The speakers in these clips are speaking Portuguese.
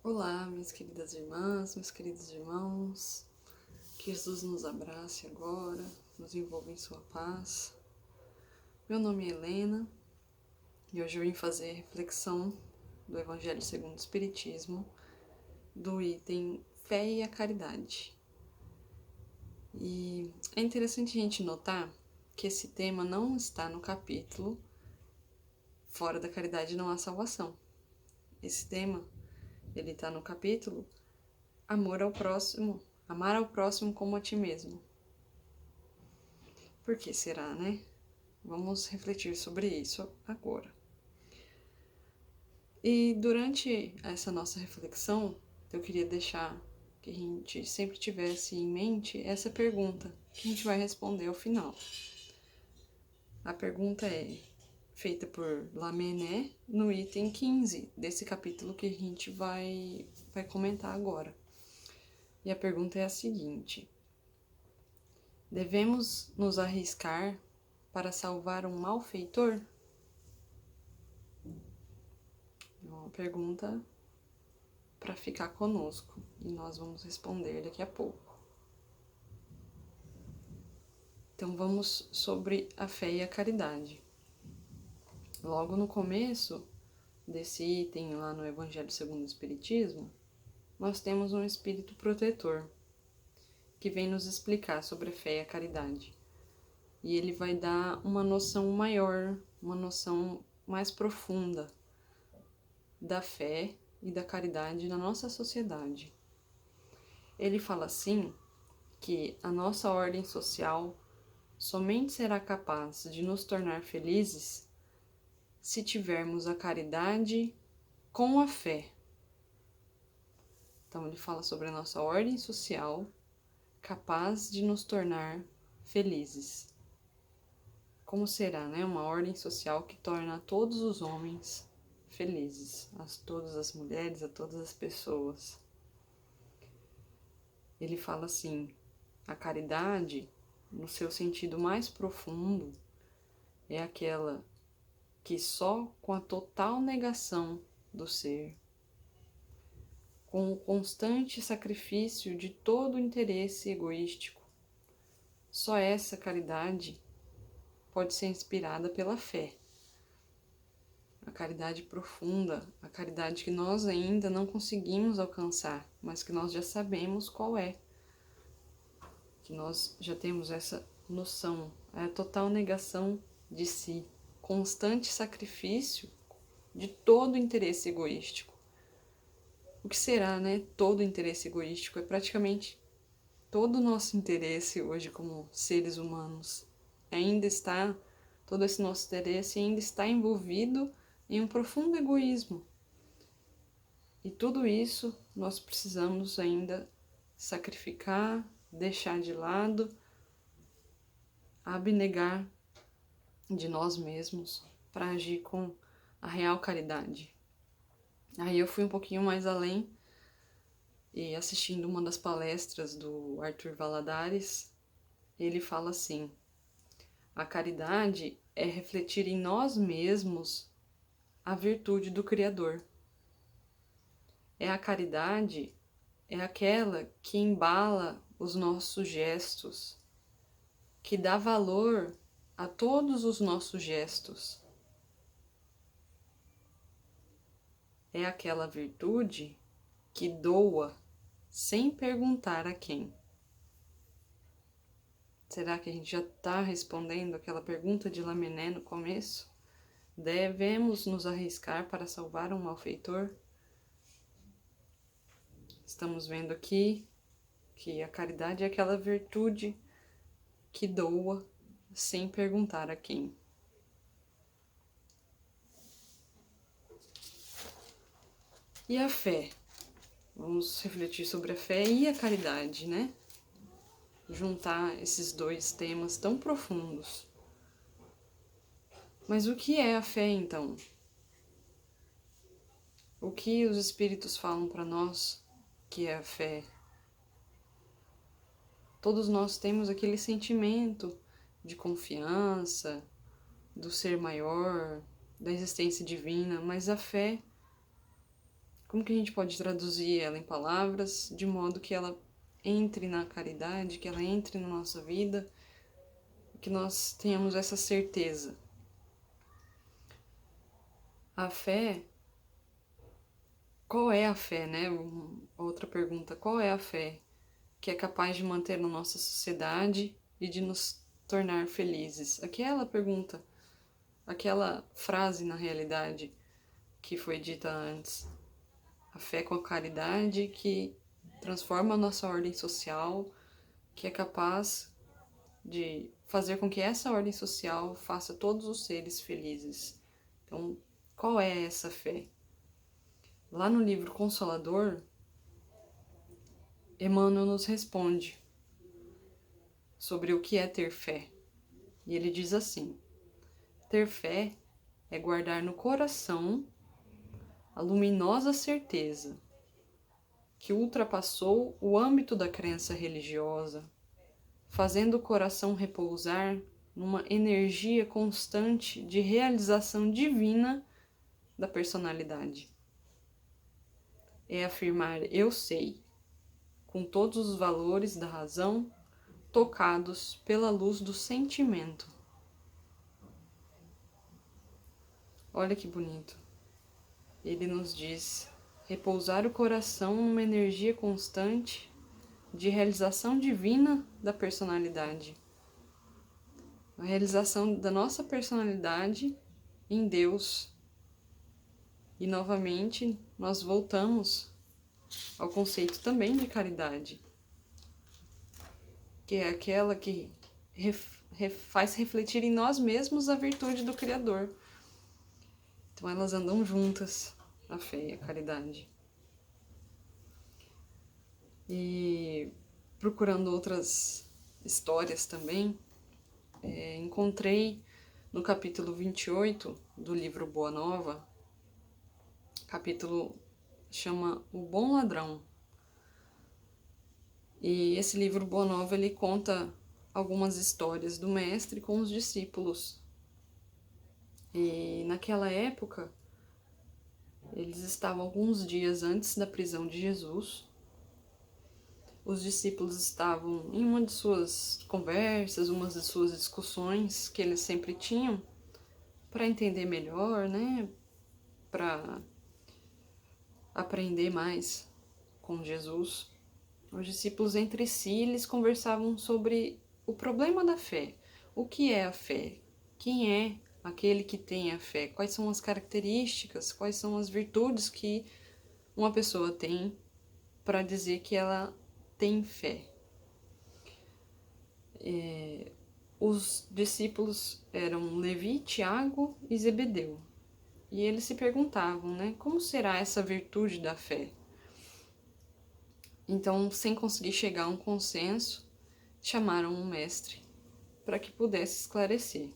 Olá, minhas queridas irmãs, meus queridos irmãos, que Jesus nos abrace agora, nos envolva em sua paz. Meu nome é Helena e hoje eu vim fazer reflexão do Evangelho segundo o Espiritismo, do item Fé e a Caridade. E é interessante a gente notar que esse tema não está no capítulo Fora da Caridade não há salvação. Esse tema, ele está no capítulo Amor ao próximo, amar ao próximo como a ti mesmo. Por que será, né? Vamos refletir sobre isso agora. E durante essa nossa reflexão, eu queria deixar que a gente sempre tivesse em mente essa pergunta que a gente vai responder ao final. A pergunta é feita por Lamennais no item 15 desse capítulo que a gente vai comentar agora. E a pergunta é a seguinte: devemos nos arriscar para salvar um malfeitor? É uma pergunta para ficar conosco e nós vamos responder daqui a pouco. Então vamos sobre a fé e a caridade. Logo no começo desse item lá no Evangelho segundo o Espiritismo, nós temos um espírito protetor que vem nos explicar sobre a fé e a caridade. E ele vai dar uma noção maior, uma noção mais profunda da fé e da caridade na nossa sociedade. Ele fala assim que a nossa ordem social somente será capaz de nos tornar felizes se tivermos a caridade com a fé. Então ele fala sobre a nossa ordem social capaz de nos tornar felizes. Como será, né? Uma ordem social que torna todos os homens felizes, todas as mulheres, a todas as pessoas. Ele fala assim: a caridade, no seu sentido mais profundo, é aquela que só com a total negação do ser, com o constante sacrifício de todo o interesse egoístico, só essa caridade pode ser inspirada pela fé. A caridade profunda, a caridade que nós ainda não conseguimos alcançar, mas que nós já sabemos qual é, que nós já temos essa noção, é a total negação de si, constante sacrifício de todo o interesse egoístico. O que será, né? Todo interesse egoístico é praticamente todo o nosso interesse hoje como seres humanos. Todo esse nosso interesse ainda está envolvido em um profundo egoísmo. E tudo isso nós precisamos ainda sacrificar, deixar de lado, abnegar de nós mesmos para agir com a real caridade. Aí eu fui um pouquinho mais além e assistindo uma das palestras do Arthur Valadares, ele fala assim: a caridade é refletir em nós mesmos a virtude do Criador. A caridade é aquela que embala os nossos gestos, que dá valor a todos os nossos gestos. É aquela virtude que doa sem perguntar a quem. Será que a gente já está respondendo aquela pergunta de Lamennais no começo? Devemos nos arriscar para salvar um malfeitor? Estamos vendo aqui que a caridade é aquela virtude que doa sem perguntar a quem. E a fé? Vamos refletir sobre a fé e a caridade, né? Juntar esses dois temas tão profundos. Mas o que é a fé, então? O que os espíritos falam para nós que é a fé? Todos nós temos aquele sentimento de confiança, do ser maior, da existência divina, mas a fé Como que a gente pode traduzir ela em palavras de modo que ela entre na caridade, que ela entre na nossa vida, que nós tenhamos essa certeza? A fé, qual é a fé, né? Outra pergunta, qual é a fé que é capaz de manter na nossa sociedade e de nos tornar felizes? Aquela pergunta, aquela frase na realidade que foi dita antes. A fé com a caridade que transforma a nossa ordem social, que é capaz de fazer com que essa ordem social faça todos os seres felizes. Então, qual é essa fé? Lá no livro Consolador, Emmanuel nos responde sobre o que é ter fé. E ele diz assim: ter fé é guardar no coração a luminosa certeza que ultrapassou o âmbito da crença religiosa, fazendo o coração repousar numa energia constante de realização divina da personalidade. É afirmar eu sei, com todos os valores da razão, tocados pela luz do sentimento. Olha que bonito. Ele nos diz repousar o coração numa energia constante de realização divina da personalidade. A realização da nossa personalidade em Deus. E novamente nós voltamos ao conceito também de caridade, que é aquela que faz refletir em nós mesmos a virtude do Criador. Então elas andam juntas, a fé e a caridade. E procurando outras histórias também, encontrei no capítulo 28 do livro Boa Nova, capítulo chama O Bom Ladrão. E esse livro Boa Nova, ele conta algumas histórias do mestre com os discípulos. E naquela época, eles estavam alguns dias antes da prisão de Jesus. Os discípulos estavam em uma de suas conversas, uma de suas discussões que eles sempre tinham para entender melhor, né? Para aprender mais com Jesus. Os discípulos entre si, eles conversavam sobre o problema da fé. O que é a fé? Quem é aquele que tem a fé? Quais são as características? Quais são as virtudes que uma pessoa tem para dizer que ela tem fé? Os discípulos eram Levi, Tiago e Zebedeu. E eles se perguntavam, né? Como será essa virtude da fé? Então, sem conseguir chegar a um consenso, chamaram um mestre para que pudesse esclarecer.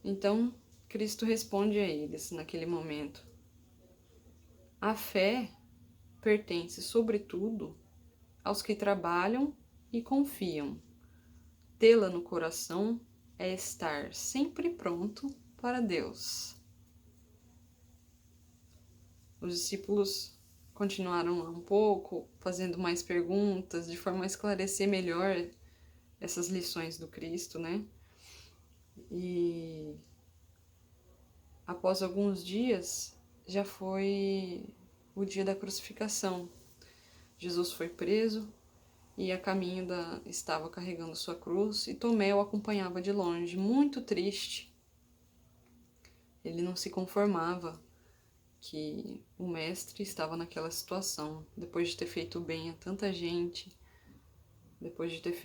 Então, Cristo responde a eles naquele momento: a fé pertence, sobretudo, aos que trabalham e confiam. Tê-la no coração é estar sempre pronto para Deus. Os discípulos continuaram lá um pouco, fazendo mais perguntas, de forma a esclarecer melhor essas lições do Cristo, né? E após alguns dias, já foi o dia da crucificação. Jesus foi preso e a caminho estava carregando sua cruz e Tomé o acompanhava de longe, muito triste. Ele não se conformava que o mestre estava naquela situação, depois de ter feito bem a tanta gente, depois de ter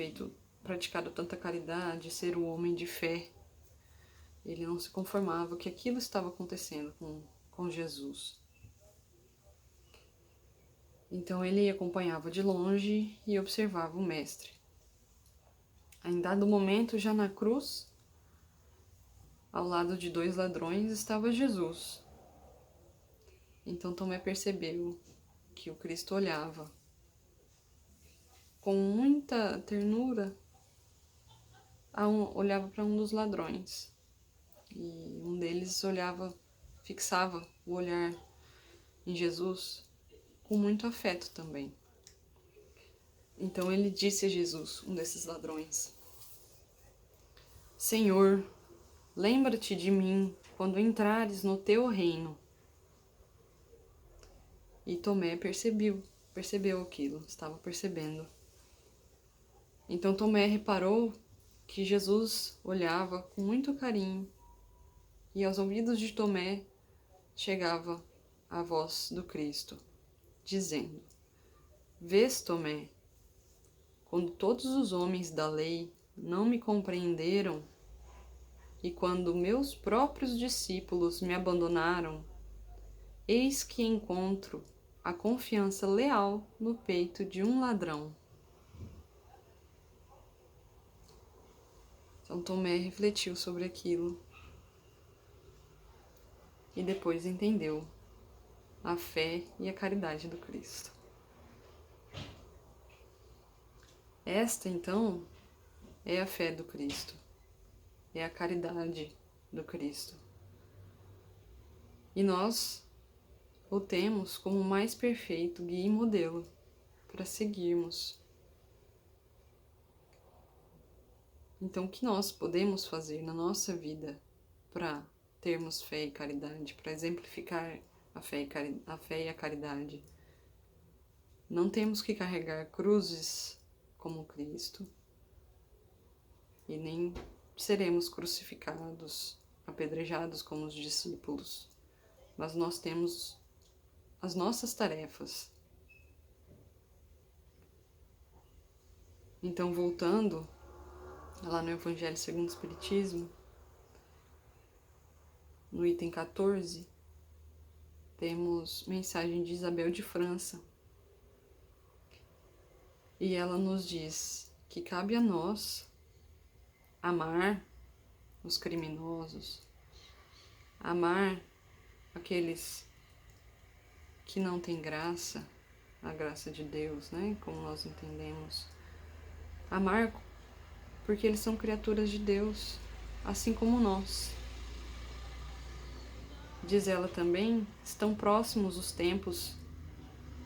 praticado tanta caridade, ser um homem de fé. Ele não se conformava que aquilo estava acontecendo com Jesus. Então ele acompanhava de longe e observava o mestre. Em dado momento, já na cruz, ao lado de 2 ladrões, estava Jesus. Então Tomé percebeu que o Cristo olhava com muita ternura, olhava para um dos ladrões. E um deles fixava o olhar em Jesus com muito afeto também. Então ele disse a Jesus, um desses ladrões: Senhor, lembra-te de mim quando entrares no teu reino. E Tomé percebeu aquilo, estava percebendo. Então Tomé reparou que Jesus olhava com muito carinho e aos ouvidos de Tomé chegava a voz do Cristo, dizendo: Vês, Tomé, quando todos os homens da lei não me compreenderam e quando meus próprios discípulos me abandonaram, eis que encontro a confiança leal no peito de um ladrão. Então Tomé refletiu sobre aquilo e depois entendeu a fé e a caridade do Cristo. Esta, então, é a fé do Cristo, é a caridade do Cristo. E nós o temos como o mais perfeito guia e modelo para seguirmos. Então, o que nós podemos fazer na nossa vida para termos fé e caridade, para exemplificar a fé e a caridade? Não temos que carregar cruzes como Cristo e nem seremos crucificados, apedrejados como os discípulos, mas nós temos as nossas tarefas. Então, voltando lá no Evangelho segundo o Espiritismo, no item 14, temos mensagem de Isabel de França. E ela nos diz que cabe a nós amar os criminosos, amar aqueles que não têm graça, a graça de Deus, né? Como nós entendemos. Amar porque eles são criaturas de Deus, assim como nós. Diz ela também, estão próximos os tempos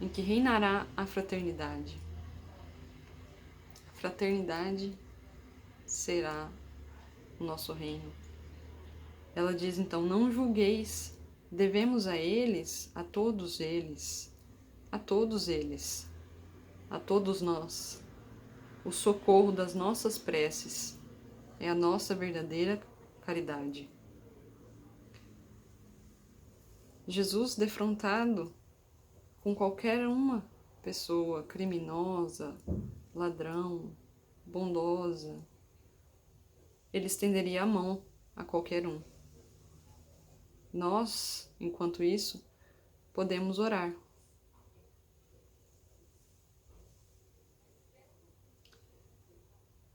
em que reinará a fraternidade. A fraternidade será o nosso reino. Ela diz então, não julgueis, devemos a eles, a todos nós, o socorro das nossas preces, é a nossa verdadeira caridade. Jesus, defrontado com qualquer uma pessoa criminosa, ladrão, bondosa, ele estenderia a mão a qualquer um. Nós, enquanto isso, podemos orar.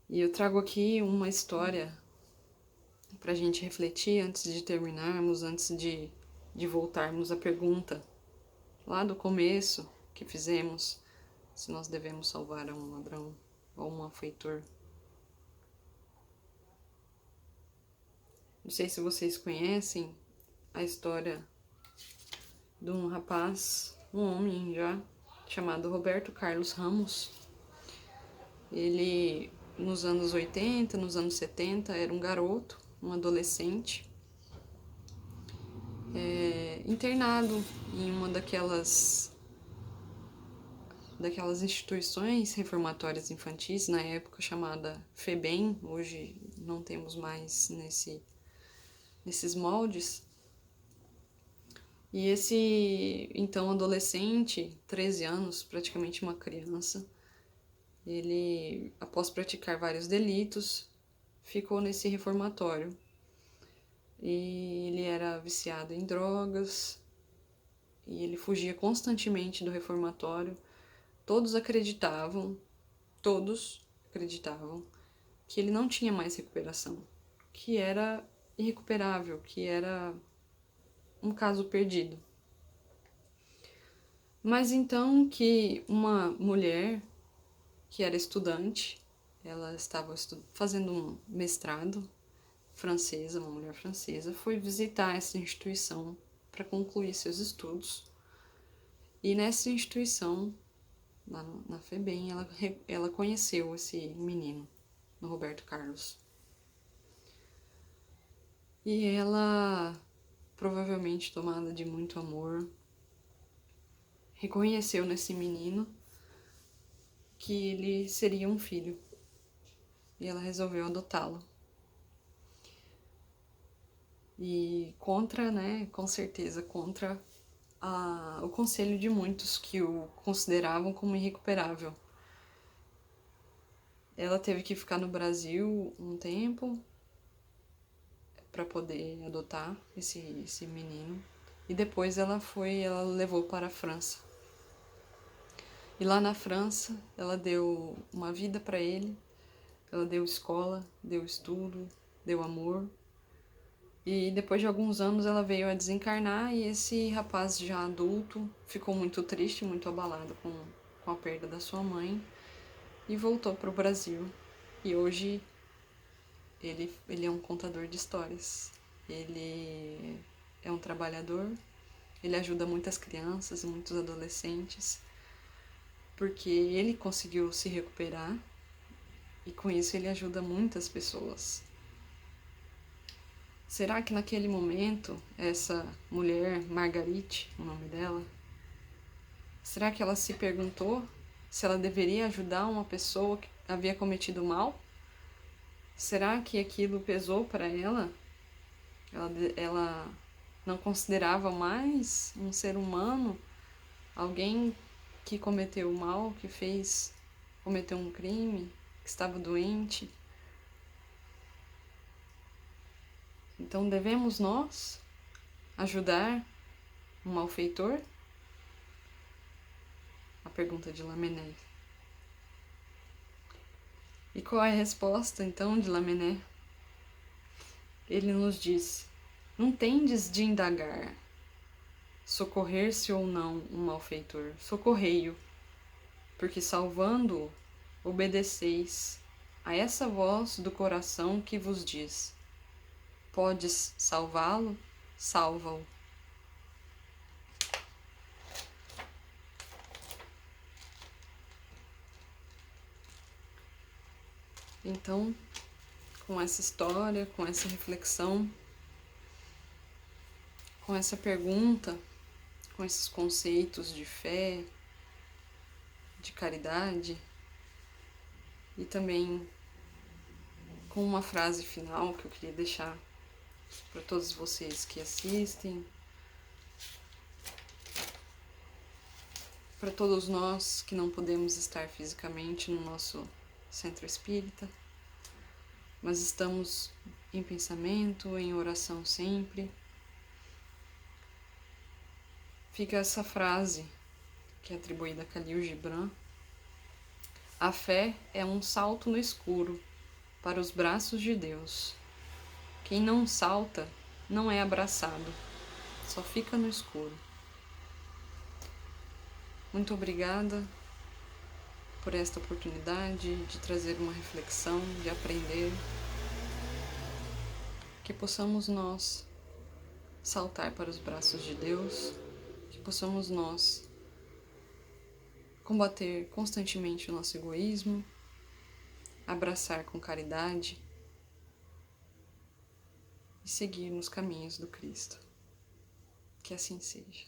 E eu trago aqui uma história para a gente refletir antes de terminarmos, antes de voltarmos à pergunta lá do começo que fizemos, se nós devemos salvar a um ladrão ou um malfeitor. Não sei se vocês conhecem a história de um rapaz, um homem já, chamado Roberto Carlos Ramos. Ele, nos anos 80, nos anos 70, era um garoto, um adolescente, internado em uma daquelas instituições reformatórias infantis, na época chamada FEBEM, hoje não temos mais nesses moldes. E esse, então, adolescente, 13 anos, praticamente uma criança, ele, após praticar vários delitos, ficou nesse reformatório. E ele era viciado em drogas, e ele fugia constantemente do reformatório. Todos acreditavam que ele não tinha mais recuperação, que era irrecuperável, que era um caso perdido. Mas então que uma mulher que era estudante, ela estava fazendo um mestrado, francesa, uma mulher francesa, foi visitar essa instituição para concluir seus estudos. E nessa instituição, lá na FEBEM, ela conheceu esse menino, no Roberto Carlos. E ela, provavelmente tomada de muito amor, reconheceu nesse menino que ele seria um filho. E ela resolveu adotá-lo. E contra, né, com certeza, contra o conselho de muitos que o consideravam como irrecuperável. Ela teve que ficar no Brasil um tempo para poder adotar esse menino. E depois ela levou para a França. E lá na França, ela deu uma vida para ele, ela deu escola, deu estudo, deu amor. E depois de alguns anos ela veio a desencarnar e esse rapaz já adulto ficou muito triste, muito abalado com a perda da sua mãe e voltou para o Brasil. E hoje ele é um contador de histórias. Ele é um trabalhador, ele ajuda muitas crianças, muitos adolescentes, porque ele conseguiu se recuperar e com isso ele ajuda muitas pessoas. Será que naquele momento, essa mulher, Margarite, o nome dela, será que ela se perguntou se ela deveria ajudar uma pessoa que havia cometido mal? Será que aquilo pesou para ela? Ela não considerava mais um ser humano, alguém que cometeu mal, cometeu um crime, que estava doente? Então devemos nós ajudar um malfeitor? A pergunta de Lamennais. E qual é a resposta então de Lamennais? Ele nos diz: não tendes de indagar, socorrer-se ou não um malfeitor, socorrei-o, porque salvando-o, obedeceis a essa voz do coração que vos diz: podes salvá-lo, salva-o. Então, com essa história, com essa reflexão, com essa pergunta, com esses conceitos de fé, de caridade, e também com uma frase final que eu queria deixar para todos vocês que assistem, para todos nós que não podemos estar fisicamente no nosso centro espírita, mas estamos em pensamento, em oração sempre. Fica essa frase que é atribuída a Khalil Gibran: a fé é um salto no escuro para os braços de Deus. Quem não salta não é abraçado, só fica no escuro. Muito obrigada por esta oportunidade de trazer uma reflexão, de aprender, que possamos nós saltar para os braços de Deus, que possamos nós combater constantemente o nosso egoísmo, abraçar com caridade e seguir nos caminhos do Cristo. Que assim seja.